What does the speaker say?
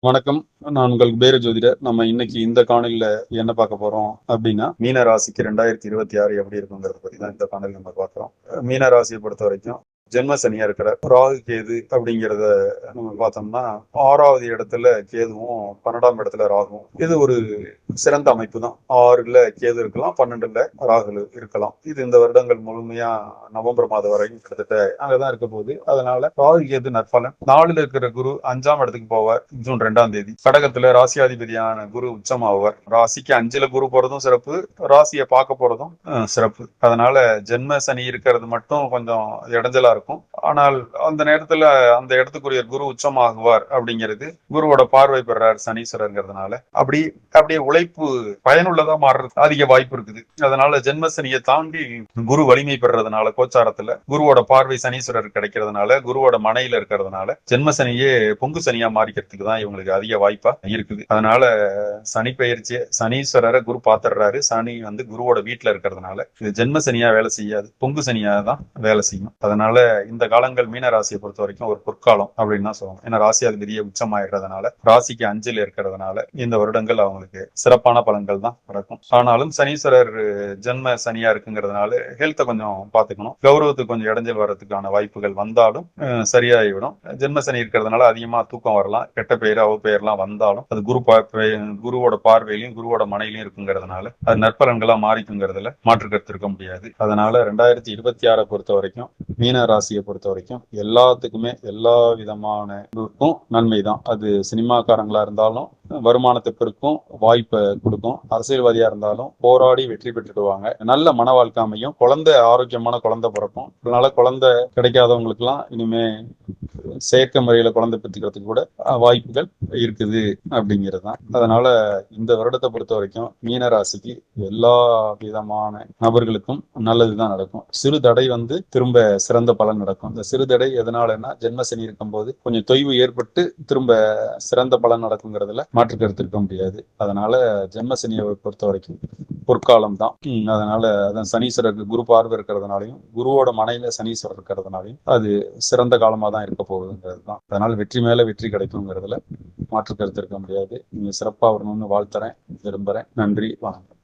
வணக்கம். நான் உங்கள் குபேர ஜோதிடர். நம்ம இன்னைக்கு இந்த காணொளியில என்ன பார்க்க போறோம் அப்படின்னா, மீன ராசிக்கு 2026 எப்படி இருக்குங்கிறத பத்தி தான் இந்த காணொளி நம்ம பார்க்கிறோம். மீன ராசியை பொறுத்த வரைக்கும் ஜென்ம சனியா இருக்கிற ராகு கேது அப்படிங்கிறத நம்ம பார்த்தோம்னா, 6வது இடத்துல கேதுவும் 12ஆம் இடத்துல ராகுவும். இது ஒரு சிறந்த அமைப்பு தான். 6ல கேது இருக்கலாம், 12ல ராகு இருக்கலாம். இது இந்த வருடங்கள் முழுமையா நவம்பர் மாதம் வரைக்கும் கிட்டத்தட்ட அங்கதான் இருக்க போகுது. அதனால ராகு கேது நற்பலன். 4ல இருக்கிற குரு 5ஆம் இடத்துக்கு போவார் ஜூன் 2ஆம் தேதி. கடகத்துல ராசியாதிபதியான குரு உச்சமாவார். ராசிக்கு 5ல குரு போறதும் சிறப்பு, ராசியை பார்க்க போறதும் சிறப்பு. அதனால ஜென்ம சனி இருக்கிறது மட்டும் கொஞ்சம் இடைஞ்சலா இருக்கும். ஆனால் அந்த நேரத்துல அந்த இடத்துக்குரிய குரு உச்சமாகுவார் அப்படிங்கிறது குருவோட பார்வை பெறார் சனீஸ்வரர்ங்கிறதுனால அப்படியே உழைப்பு பயனுள்ளதா மாறுறது அதிக வாய்ப்பு இருக்குது. அதனால ஜென்ம சனியை தாண்டி குரு வலிமை பெறதுனால கோச்சாரத்துல குருவோட பார்வை சனீஸ்வரர் கிடைக்கிறதுனால குருவோட மனையில இருக்கிறதுனால ஜென்ம சனியே பொங்கு சனியா மாறிக்கிறதுக்கு தான் இவங்களுக்கு அதிக வாய்ப்பா இருக்குது. அதனால சனி பயிற்சி சனீஸ்வரரை குரு பாத்துறாரு. சனி குருவோட வீட்டுல இருக்கிறதுனால இது ஜென்ம சனியா வேலை செய்யாது, பொங்கு சனியா தான் வேலை செய்யும். அதனால இந்த காலங்கள் மீன ராசியை பொறுத்த வரைக்கும் ஒரு பொற்காலம் அப்படின்னு தான் சொல்லணும். ஏன்னா ராசியாதிபதியை உச்சமாயிடுறதுனால ராசிக்கு 5ல் இருக்கிறதுனால இந்த வருடங்கள் அவங்களுக்கு சிறப்பான பலன்கள் தான் நடக்கும். ஆனாலும் சனீஸ்வரர் ஜென்ம சனியா இருக்குங்கிறதுனால ஹெல்த்தை கொஞ்சம் பாத்துக்கணும். கௌரவத்துக்கு கொஞ்சம் இடைஞ்சல் வர்றதுக்கான வாய்ப்புகள் வந்தாலும் சரியாகிவிடும். ஜென்ம சனி இருக்கிறதுனால அதிகமா தூக்கம் வரலாம், கெட்ட பெயர் அவ பெயர்லாம் வந்தாலும் அது குருவோட பார்வையிலையும் குருவோட மனையிலையும் இருக்குங்கிறதுனால அது நற்பலன்களா மாறிக்குங்கிறதுல மாற்று கருத்து இருக்க முடியாது. அதனால 2026 பொறுத்த வரைக்கும் மீன ராசியை பொறுத்த வரைக்கும் எல்லாத்துக்குமே எல்லா விதமான நன்மைதான். அது சினிமாக்காரங்களா இருந்தாலும் வருமானத்தை பெருக்கும், வாய்ப்பை கொடுக்கும். அரசியல்வாதியா இருந்தாலும் போராடி வெற்றி பெற்றுடுவாங்க. நல்ல மன வாழ்க்கை அமையும், குழந்தை ஆரோக்கியமான குழந்தை பிறக்கும். அதனால குழந்தை கிடைக்காதவங்களுக்கு எல்லாம் இனிமே செயற்கை முறையில குழந்தை பெற்றுக்கிறதுக்கு கூட வாய்ப்புகள் இருக்குது அப்படிங்கிறது தான். அதனால இந்த வருடத்தை பொறுத்த வரைக்கும் மீன ராசிக்கு எல்லா விதமான நபர்களுக்கும் நல்லதுதான் நடக்கும். சிறு தடை திரும்ப சிறந்த பலன் நடக்கும். இந்த சிறு தடை எதனாலன்னா ஜென்ம சனி இருக்கும்போது கொஞ்சம் தொய்வு ஏற்பட்டு திரும்ப சிறந்த பலன் நடக்குங்கிறதுல மாற்று கருத்து இருக்க முடியாது. அதனால ஜென்ம சனியை பொறுத்த வரைக்கும் பொற்காலம் தான். அதனால அதான் சனீஸ்வரருக்கு குரு பார்வை இருக்கிறதுனாலையும் குருவோட மனையில சனீஸ்வரர் இருக்கிறதுனாலையும் அது சிறந்த காலமா தான் இருக்க போகுதுங்கிறது தான். அதனால வெற்றி மேல வெற்றி கிடைக்குங்கிறதுல மாற்று கருத்து இருக்க முடியாது. நீங்க சிறப்பா வரணும்னு வாழ்த்துறேன், விரும்புறேன். நன்றி, வணக்கம்.